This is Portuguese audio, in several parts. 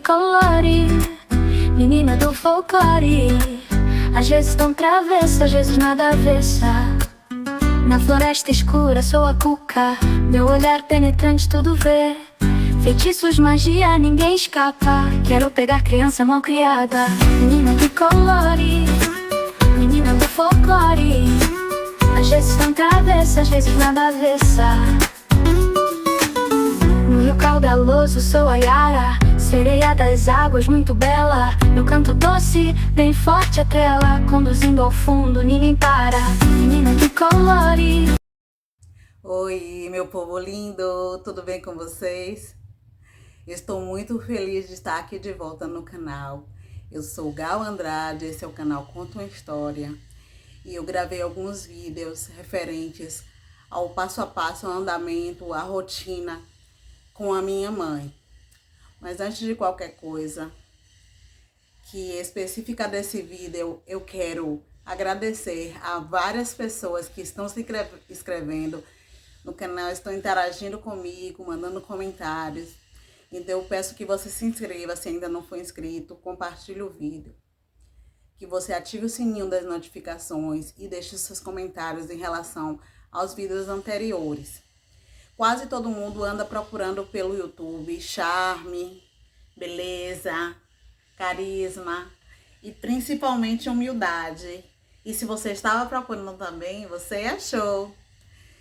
tricolore, menina do folclore. Às vezes tão travessa, às vezes nada avessa. Na floresta escura sou a cuca, meu olhar penetrante tudo vê. Feitiços, magia, ninguém escapa. Quero pegar criança mal criada. Menina tricolore, menina do folclore. Às vezes tão travessa, às vezes nada avessa. No rio caudaloso sou a Yara, sereia das águas muito bela. Meu canto doce, bem forte a trela, conduzindo ao fundo, ninguém para. Menina tricolore. Oi, meu povo lindo, tudo bem com vocês? Estou muito feliz de estar aqui de volta no canal. Eu sou Gal Andrade, esse é o canal Conta uma História. E eu gravei alguns vídeos referentes ao passo a passo, ao andamento, à rotina com a minha mãe. Mas antes de qualquer coisa, que específica desse vídeo, eu quero agradecer a várias pessoas que estão se inscrevendo no canal, estão interagindo comigo, mandando comentários. Então eu peço que você se inscreva se ainda não for inscrito, compartilhe o vídeo, que você ative o sininho das notificações e deixe seus comentários em relação aos vídeos anteriores. Quase todo mundo anda procurando pelo YouTube charme, beleza, carisma e principalmente humildade. E se você estava procurando também, você achou.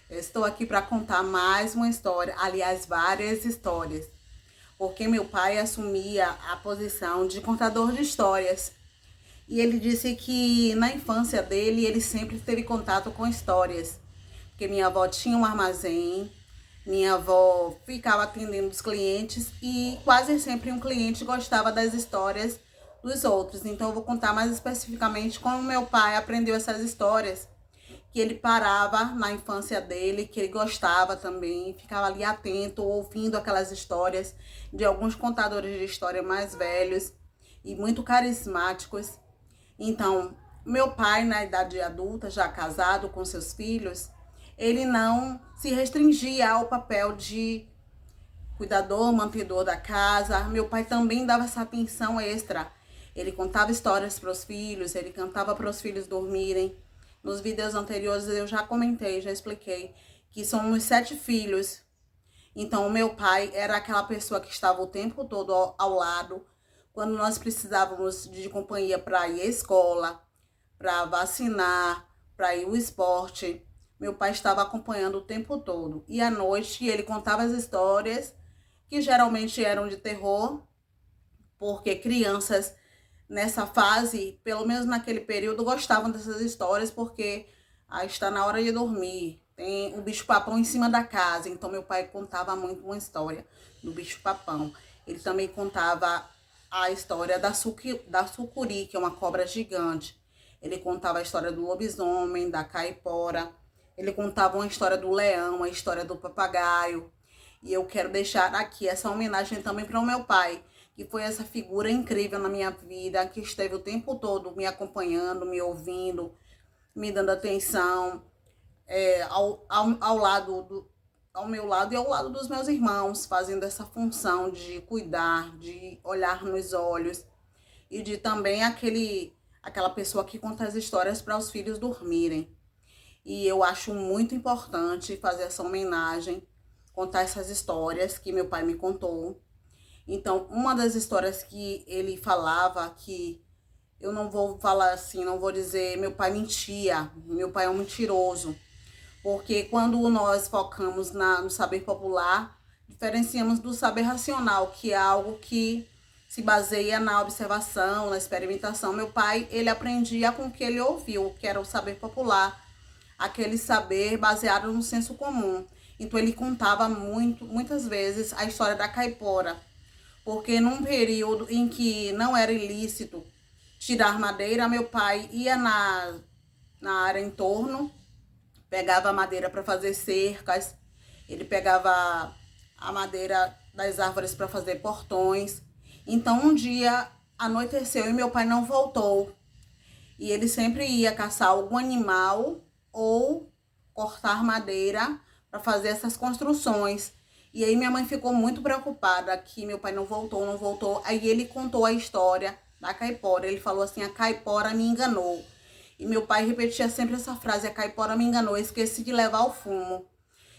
Eu estou aqui para contar mais uma história, aliás, várias histórias, porque meu pai assumia a posição de contador de histórias. E ele disse que na infância dele, ele sempre teve contato com histórias, porque minha avó tinha um armazém, minha avó ficava atendendo os clientes e quase sempre um cliente gostava das histórias dos outros. Então eu vou contar mais especificamente como meu pai aprendeu essas histórias, que ele parava na infância dele, que ele gostava também, ficava ali atento, ouvindo aquelas histórias de alguns contadores de história mais velhos e muito carismáticos. Então, meu pai, na idade adulta, já casado com seus filhos, ele não se restringia ao papel de cuidador, mantenedor da casa. Meu pai também dava essa atenção extra. Ele contava histórias para os filhos, ele cantava para os filhos dormirem. Nos vídeos anteriores eu já comentei, já expliquei que somos 7 filhos. Então o meu pai era aquela pessoa que estava o tempo todo ao lado. Quando nós precisávamos de companhia para ir à escola, para vacinar, para ir ao esporte, meu pai estava acompanhando o tempo todo. E à noite ele contava as histórias, que geralmente eram de terror, porque crianças nessa fase, pelo menos naquele período, gostavam dessas histórias, porque está na hora de dormir. Tem o bicho-papão em cima da casa. Então meu pai contava muito uma história do bicho-papão. Ele também contava a história da sucuri, que é uma cobra gigante. Ele contava a história do lobisomem, da caipora. Ele contava uma história do leão, a história do papagaio. E eu quero deixar aqui essa homenagem também para o meu pai, que foi essa figura incrível na minha vida, que esteve o tempo todo me acompanhando, me ouvindo, me dando atenção, ao meu lado e ao lado dos meus irmãos, fazendo essa função de cuidar, de olhar nos olhos e de também aquela pessoa que conta as histórias para os filhos dormirem. E eu acho muito importante fazer essa homenagem, contar essas histórias que meu pai me contou. Então, uma das histórias que ele falava, que eu não vou falar assim, não vou dizer meu pai mentia, meu pai é um mentiroso. Porque quando nós focamos no saber popular, diferenciamos do saber racional, que é algo que se baseia na observação, na experimentação. Meu pai, ele aprendia com o que ele ouviu, que era o saber popular, aquele saber baseado no senso comum. Então ele contava muitas vezes a história da caipora, porque num período em que não era ilícito tirar madeira, meu pai ia na área em torno, pegava madeira para fazer cercas, ele pegava a madeira das árvores para fazer portões. Então um dia anoiteceu e meu pai não voltou. E ele sempre ia caçar algum animal ou cortar madeira para fazer essas construções. E aí minha mãe ficou muito preocupada que meu pai não voltou. Aí ele contou a história da caipora. Ele falou assim: a caipora me enganou. E meu pai repetia sempre essa frase: a caipora me enganou, eu esqueci de levar o fumo.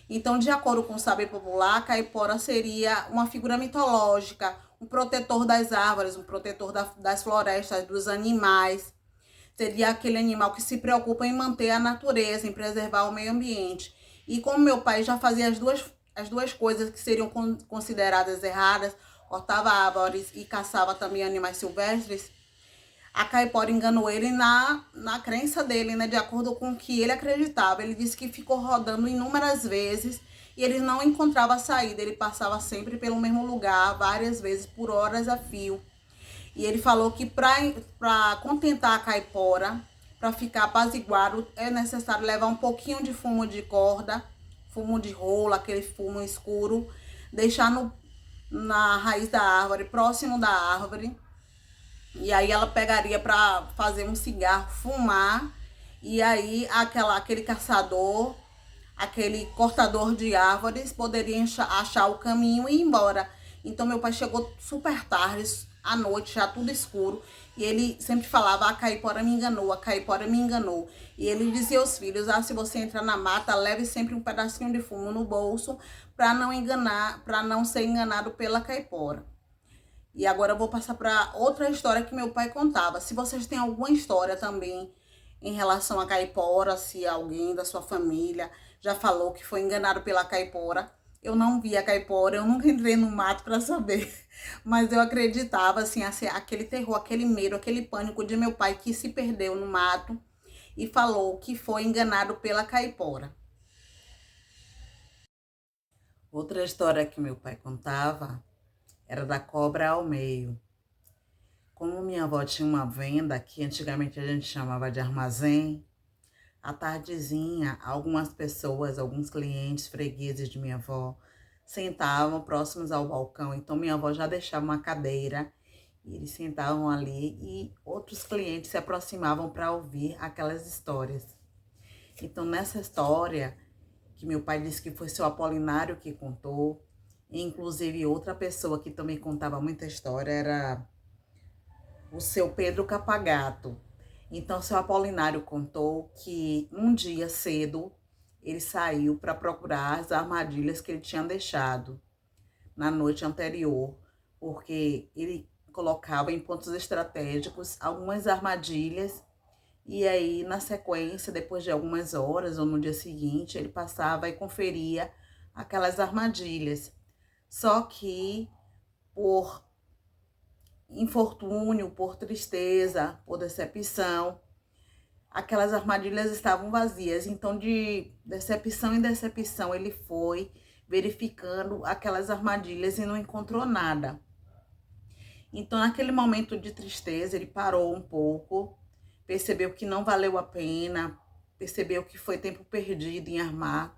Então, de acordo com o saber popular, a caipora seria uma figura mitológica, um protetor das árvores, um protetor das florestas, dos animais. Seria aquele animal que se preocupa em manter a natureza, em preservar o meio ambiente. E como meu pai já fazia as duas coisas que seriam consideradas erradas, cortava árvores e caçava também animais silvestres, a caipora enganou ele na crença dele, né? De acordo com o que ele acreditava. Ele disse que ficou rodando inúmeras vezes e ele não encontrava saída. Ele passava sempre pelo mesmo lugar, várias vezes, por horas a fio. E ele falou que para contentar a caipora, para ficar apaziguado, é necessário levar um pouquinho de fumo de corda, fumo de rolo, aquele fumo escuro, deixar na raiz da árvore, próximo da árvore. E aí ela pegaria para fazer um cigarro, fumar, e aí aquele caçador, aquele cortador de árvores poderia achar o caminho e ir embora. Então meu pai chegou super tarde, à noite, já tudo escuro, e ele sempre falava: a caipora me enganou, a caipora me enganou. E ele dizia aos filhos: se você entrar na mata, leve sempre um pedacinho de fumo no bolso para não ser enganado pela caipora. E agora eu vou passar para outra história que meu pai contava. Se vocês têm alguma história também em relação à caipora, se alguém da sua família já falou que foi enganado pela caipora. Eu não vi a caipora, eu nunca entrei no mato para saber. Mas eu acreditava, assim, aquele terror, aquele medo, aquele pânico de meu pai que se perdeu no mato e falou que foi enganado pela caipora. Outra história que meu pai contava era da cobra ao meio. Como minha avó tinha uma venda que antigamente a gente chamava de armazém, à tardezinha, algumas pessoas, alguns clientes, fregueses de minha avó, sentavam próximos ao balcão. Então minha avó já deixava uma cadeira e eles sentavam ali e outros clientes se aproximavam para ouvir aquelas histórias. Então nessa história, que meu pai disse que foi seu Apolinário que contou, inclusive outra pessoa que também contava muita história era o seu Pedro Capagato. Então, seu Apolinário contou que um dia cedo ele saiu para procurar as armadilhas que ele tinha deixado na noite anterior, porque ele colocava em pontos estratégicos algumas armadilhas e aí, na sequência, depois de algumas horas ou no dia seguinte, ele passava e conferia aquelas armadilhas. Só que por infortúnio, por tristeza, por decepção, aquelas armadilhas estavam vazias. Então, de decepção em decepção, ele foi verificando aquelas armadilhas e não encontrou nada. Então, naquele momento de tristeza, ele parou um pouco, percebeu que não valeu a pena, percebeu que foi tempo perdido em armar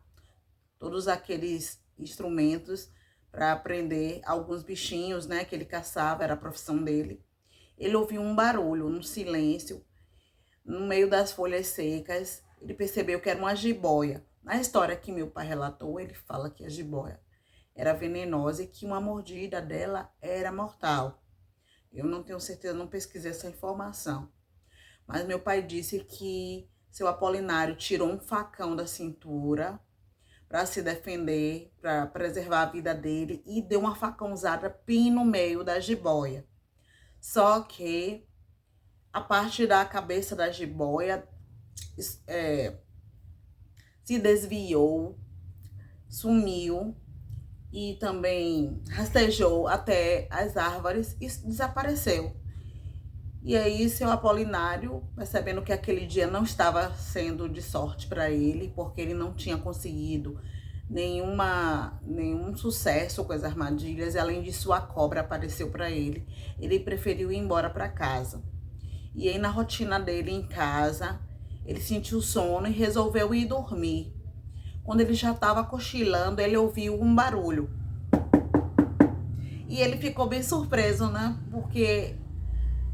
todos aqueles instrumentos para prender alguns bichinhos, né, que ele caçava, era a profissão dele. Ele ouviu um barulho, um silêncio, no meio das folhas secas. Ele percebeu que era uma jiboia. Na história que meu pai relatou, ele fala que a jiboia era venenosa e que uma mordida dela era mortal. Eu não tenho certeza, não pesquisei essa informação. Mas meu pai disse que seu Apolinário tirou um facão da cintura para se defender, para preservar a vida dele, e deu uma facãozada bem no meio da jiboia. Só que a parte da cabeça da jiboia se desviou, sumiu e também rastejou até as árvores e desapareceu. E aí, seu Apolinário, percebendo que aquele dia não estava sendo de sorte para ele, porque ele não tinha conseguido nenhum sucesso com as armadilhas, e além disso a cobra apareceu para ele, ele preferiu ir embora para casa. E aí, na rotina dele em casa, ele sentiu sono e resolveu ir dormir. Quando ele já estava cochilando, ele ouviu um barulho. E ele ficou bem surpreso, né? Porque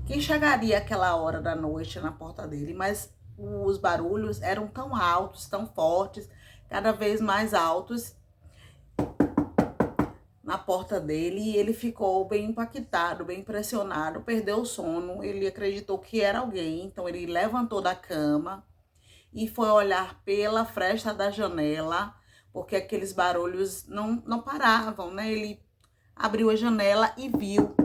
quem chegaria aquela hora da noite na porta dele? Mas os barulhos eram tão altos, tão fortes, cada vez mais altos. na porta dele e ele ficou bem impactado, bem impressionado, perdeu o sono. Ele acreditou que era alguém, então ele levantou da cama e foi olhar pela fresta da janela, porque aqueles barulhos não paravam, né? Ele abriu a janela e viu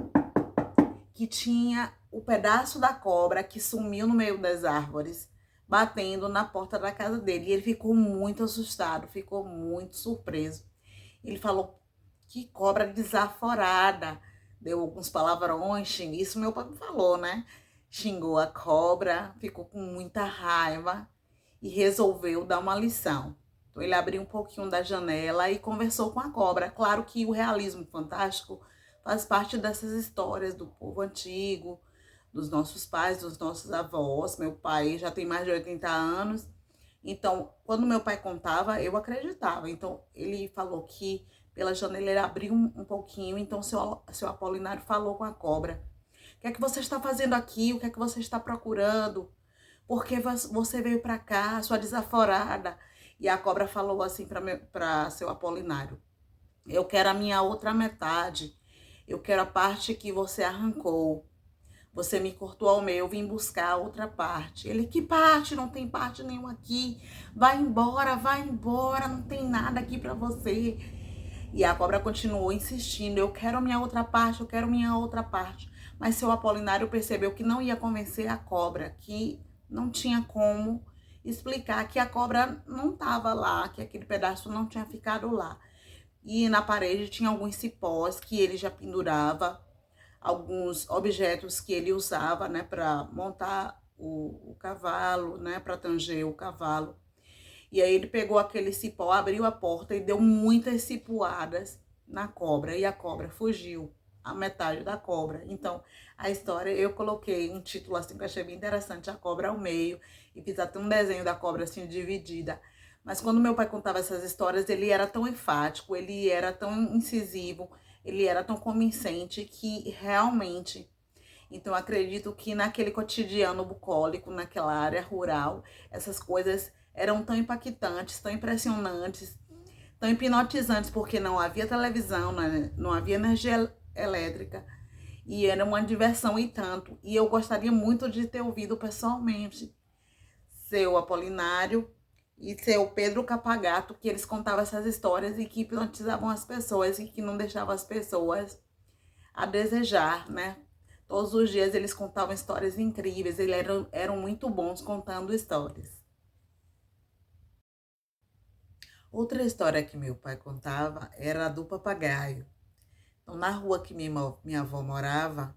que tinha o pedaço da cobra que sumiu no meio das árvores, batendo na porta da casa dele. E ele ficou muito assustado, ficou muito surpreso. Ele falou: que cobra desaforada. Deu alguns palavrões, isso meu pai me falou, né? Xingou a cobra, ficou com muita raiva e resolveu dar uma lição. Então ele abriu um pouquinho da janela e conversou com a cobra. Claro que o realismo fantástico faz parte dessas histórias do povo antigo, dos nossos pais, dos nossos avós. Meu pai já tem mais de 80 anos. Então, quando meu pai contava, eu acreditava. Então, ele falou que pela janela ele abriu um pouquinho. Então, seu Apolinário falou com a cobra: o que é que você está fazendo aqui? O que é que você está procurando? Por que você veio para cá, sua desaforada? E a cobra falou assim para seu Apolinário: eu quero a minha outra metade. Eu quero a parte que você arrancou. Você me cortou ao meio, eu vim buscar a outra parte. Ele: que parte? Não tem parte nenhuma aqui. Vai embora, não tem nada aqui para você. E a cobra continuou insistindo: eu quero a minha outra parte, eu quero a minha outra parte. Mas seu Apolinário percebeu que não ia convencer a cobra, que não tinha como explicar que a cobra não estava lá, que aquele pedaço não tinha ficado lá. E na parede tinha alguns cipós que ele já pendurava, alguns objetos que ele usava, né, para montar o cavalo, né, para tanger o cavalo. E aí ele pegou aquele cipó, abriu a porta e deu muitas cipuadas na cobra. E a cobra fugiu, a metade da cobra. Então, a história, eu coloquei um título assim que eu achei bem interessante: a cobra ao meio. E fiz até um desenho da cobra assim dividida. Mas quando meu pai contava essas histórias, ele era tão enfático, ele era tão incisivo, ele era tão convincente que realmente... Então, acredito que naquele cotidiano bucólico, naquela área rural, essas coisas eram tão impactantes, tão impressionantes, tão hipnotizantes, porque não havia televisão, né? Não havia energia elétrica, e era uma diversão e tanto. E eu gostaria muito de ter ouvido pessoalmente seu Apolinário e seu Pedro Capagato, que eles contavam essas histórias e que hipnotizavam as pessoas e que não deixavam as pessoas a desejar, né? Todos os dias eles contavam histórias incríveis, eles eram muito bons contando histórias. Outra história que meu pai contava era a do papagaio. Então, na rua que minha avó morava,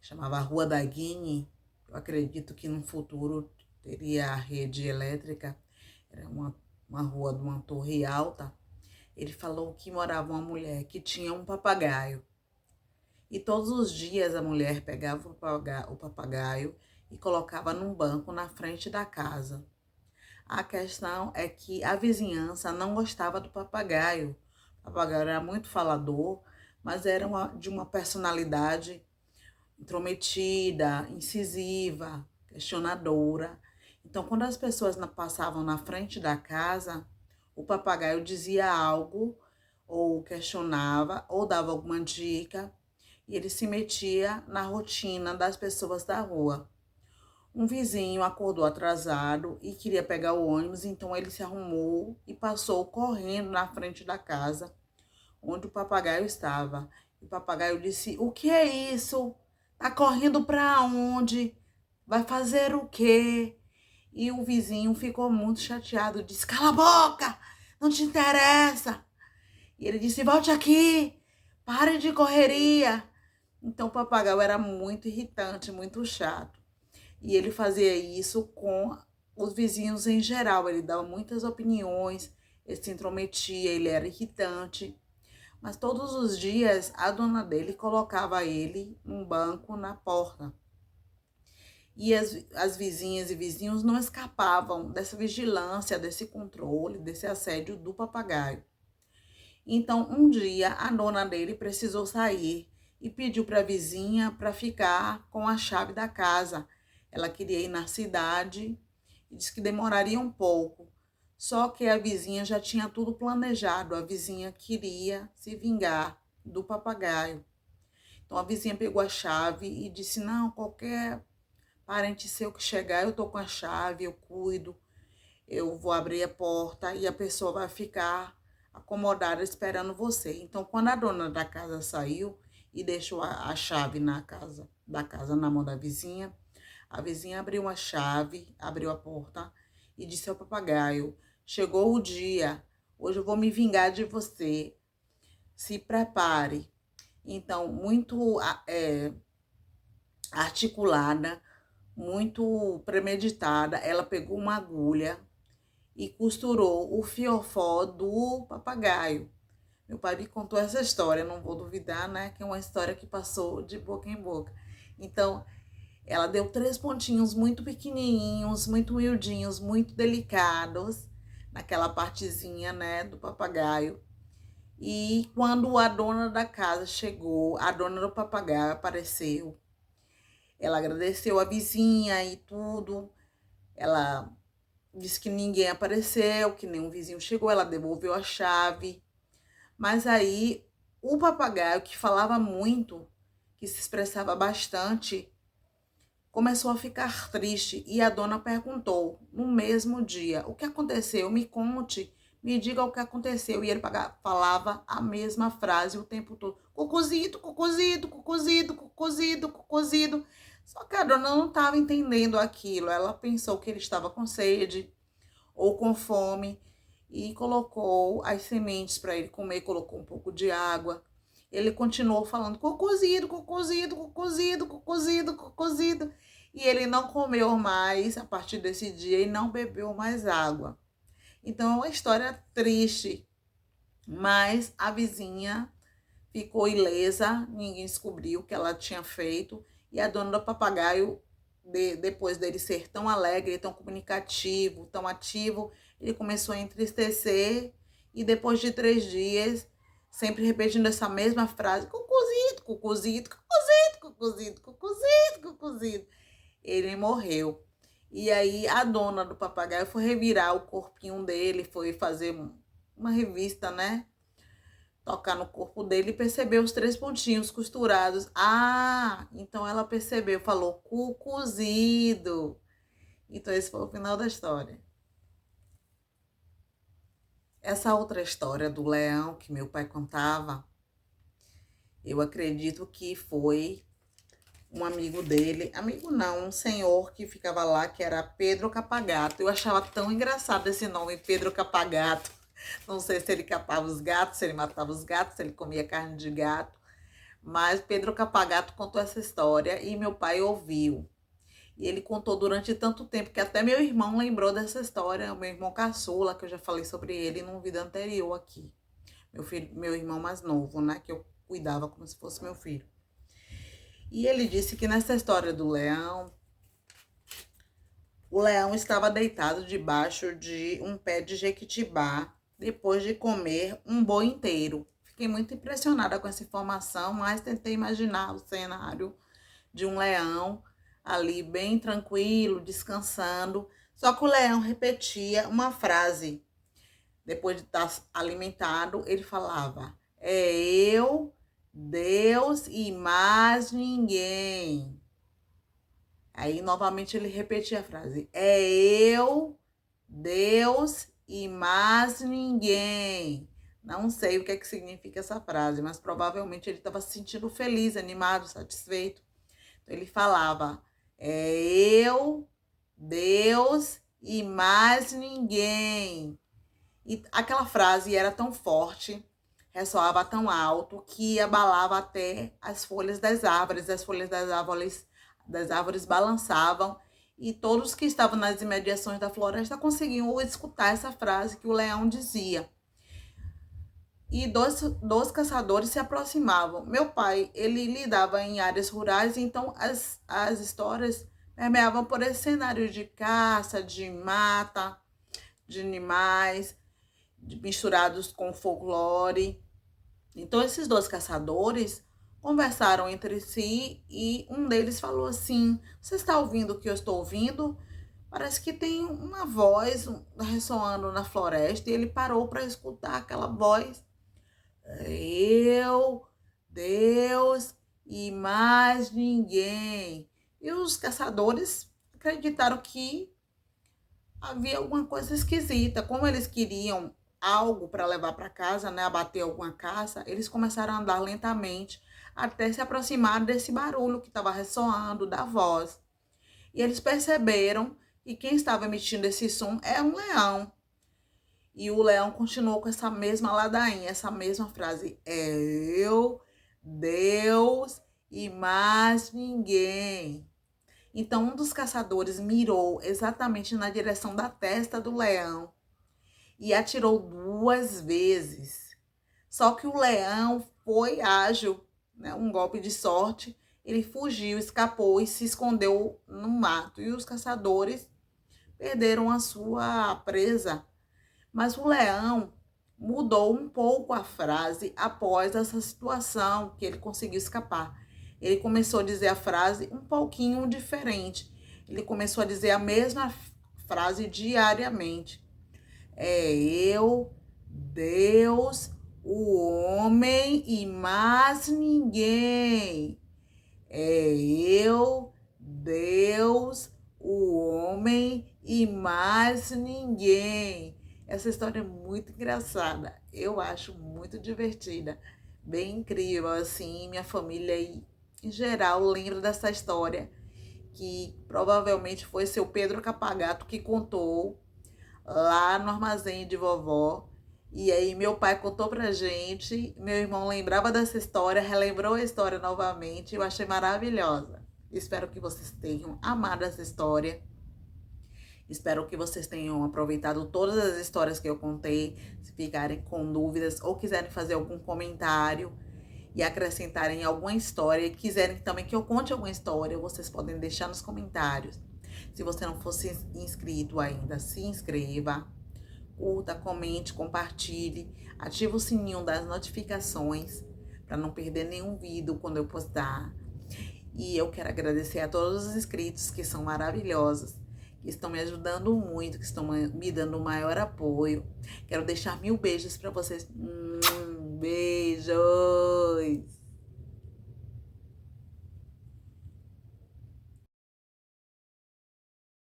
chamava Rua da Guine, eu acredito que no futuro teria a rede elétrica, era uma rua de uma torre alta. Ele falou que morava uma mulher que tinha um papagaio. E todos os dias a mulher pegava o papagaio e colocava num banco na frente da casa. A questão é que a vizinhança não gostava do papagaio. O papagaio era muito falador, mas era de uma personalidade intrometida, incisiva, questionadora. Então, quando as pessoas passavam na frente da casa, o papagaio dizia algo, ou questionava, ou dava alguma dica, e ele se metia na rotina das pessoas da rua. Um vizinho acordou atrasado e queria pegar o ônibus, então ele se arrumou e passou correndo na frente da casa onde o papagaio estava. E o papagaio disse: o que é isso? Tá correndo para onde? Vai fazer o quê? E o vizinho ficou muito chateado, disse: cala a boca, não te interessa. E ele disse: volte aqui, pare de correria. Então o papagaio era muito irritante, muito chato. E ele fazia isso com os vizinhos em geral. Ele dava muitas opiniões, ele se intrometia, ele era irritante. Mas todos os dias a dona dele colocava ele num banco na porta. E as vizinhas e vizinhos não escapavam dessa vigilância, desse controle, desse assédio do papagaio. Então, um dia, a dona dele precisou sair e pediu para a vizinha para ficar com a chave da casa. Ela queria ir na cidade e disse que demoraria um pouco. Só que a vizinha já tinha tudo planejado. A vizinha queria se vingar do papagaio. Então a vizinha pegou a chave e disse: não, qualquer parente seu que chegar, eu tô com a chave, eu cuido, eu vou abrir a porta e a pessoa vai ficar acomodada esperando você. Então, quando a dona da casa saiu e deixou a chave da casa na mão da vizinha, a vizinha abriu a chave, abriu a porta e disse ao papagaio: chegou o dia, hoje eu vou me vingar de você, se prepare. Então, muito articulada, muito premeditada, ela pegou uma agulha e costurou o fiofó do papagaio. Meu pai me contou essa história, não vou duvidar, né? Que é uma história que passou de boca em boca. Então, ela deu 3 pontinhos muito pequenininhos, muito miudinhos, muito delicados, naquela partezinha, né, do papagaio. E quando a dona da casa chegou, a dona do papagaio apareceu. Ela agradeceu a vizinha e tudo. Ela disse que ninguém apareceu, que nenhum vizinho chegou. Ela devolveu a chave. Mas aí o papagaio, que falava muito, que se expressava bastante, começou a ficar triste e a dona perguntou no mesmo dia: o que aconteceu? Me conte, me diga o que aconteceu. E ele falava a mesma frase o tempo todo: cocozido, cocozido, cocozido, cocozido, cocozido. Só que a dona não estava entendendo aquilo. Ela pensou que ele estava com sede ou com fome e colocou as sementes para ele comer, colocou um pouco de água. Ele continuou falando: cocozido, cocozido, cocozido, cocozido, cocozido. E ele não comeu mais a partir desse dia e não bebeu mais água. Então é uma história triste, mas a vizinha ficou ilesa, ninguém descobriu o que ela tinha feito. E a dona do papagaio, depois dele ser tão alegre, tão comunicativo, tão ativo, ele começou a entristecer. E depois de 3 dias, sempre repetindo essa mesma frase: cucuzido, cucuzido, cucuzido, cucuzido, cucuzido, cucuzido, ele morreu. E aí a dona do papagaio foi revirar o corpinho dele, foi fazer uma revista, né? Tocar no corpo dele e percebeu os 3 pontinhos costurados. Ah, então ela percebeu, falou cucuzido. Então esse foi o final da história. Essa outra história do leão que meu pai contava, eu acredito que foi um amigo dele, amigo não, um senhor que ficava lá, que era Pedro Capagato. Eu achava tão engraçado esse nome, Pedro Capagato. Não sei se ele capava os gatos, se ele matava os gatos, se ele comia carne de gato. Mas Pedro Capagato contou essa história e meu pai ouviu. E ele contou durante tanto tempo que até meu irmão lembrou dessa história, o meu irmão caçula, que eu já falei sobre ele num vídeo anterior aqui. Meu irmão mais novo, né, que eu cuidava como se fosse meu filho. E ele disse que nessa história do leão, o leão estava deitado debaixo de um pé de jequitibá, depois de comer um boi inteiro. Fiquei muito impressionada com essa informação, mas tentei imaginar o cenário de um leão ali bem tranquilo, descansando. Só que o leão repetia uma frase. Depois de estar alimentado, ele falava: é eu, Deus e mais ninguém. Aí, novamente, ele repetia a frase: é eu, Deus e mais ninguém. Não sei o que é que significa essa frase, mas provavelmente ele estava se sentindo feliz, animado, satisfeito. Então, ele falava: é eu, Deus e mais ninguém. E aquela frase era tão forte, ressoava tão alto, que abalava até as folhas das árvores. As folhas das árvores balançavam e todos que estavam nas imediações da floresta conseguiam escutar essa frase que o leão dizia. E dois caçadores se aproximavam. Meu pai, ele lidava em áreas rurais, então as histórias permeavam por esse cenário de caça, de mata, de animais, misturados com folclore. Então, esses 2 caçadores conversaram entre si e um deles falou assim: você está ouvindo o que eu estou ouvindo? parece que tem uma voz ressoando na floresta e ele parou para escutar aquela voz. Eu, Deus e mais ninguém. E os caçadores acreditaram que havia alguma coisa esquisita. Como eles queriam algo para levar para casa, né, abater alguma caça, eles começaram a andar lentamente até se aproximar desse barulho que estava ressoando da voz. E eles perceberam que quem estava emitindo esse som é um leão. E o leão continuou com essa mesma ladainha, essa mesma frase: é eu, Deus e mais ninguém. Então um dos caçadores mirou exatamente na direção da testa do leão e atirou 2 vezes. Só que o leão foi ágil, né? Um golpe de sorte. Ele fugiu, escapou e se escondeu no mato. E os caçadores perderam a sua presa. Mas o leão mudou um pouco a frase após essa situação que ele conseguiu escapar. Ele começou a dizer a frase um pouquinho diferente. Ele começou a dizer a mesma frase diariamente. É eu, Deus, o homem e mais ninguém. É eu, Deus, o homem e mais ninguém. Essa história é muito engraçada. Eu acho muito divertida. Bem incrível, assim. Minha família, em geral, lembra dessa história. Que provavelmente foi seu Pedro Capagato que contou lá no armazém de vovó. E aí meu pai contou pra gente, meu irmão lembrava dessa história, relembrou a história novamente, eu achei maravilhosa. Espero que vocês tenham amado essa história. Espero que vocês tenham aproveitado todas as histórias que eu contei. Se ficarem com dúvidas ou quiserem fazer algum comentário e acrescentarem alguma história e quiserem também que eu conte alguma história, vocês podem deixar nos comentários. Se você não fosse inscrito ainda, se inscreva. Curta, comente, compartilhe, ative o sininho das notificações para não perder nenhum vídeo quando eu postar. E eu quero agradecer a todos os inscritos que são maravilhosos, que estão me ajudando muito, que estão me dando o maior apoio. Quero deixar 1000 beijos para vocês. Beijos!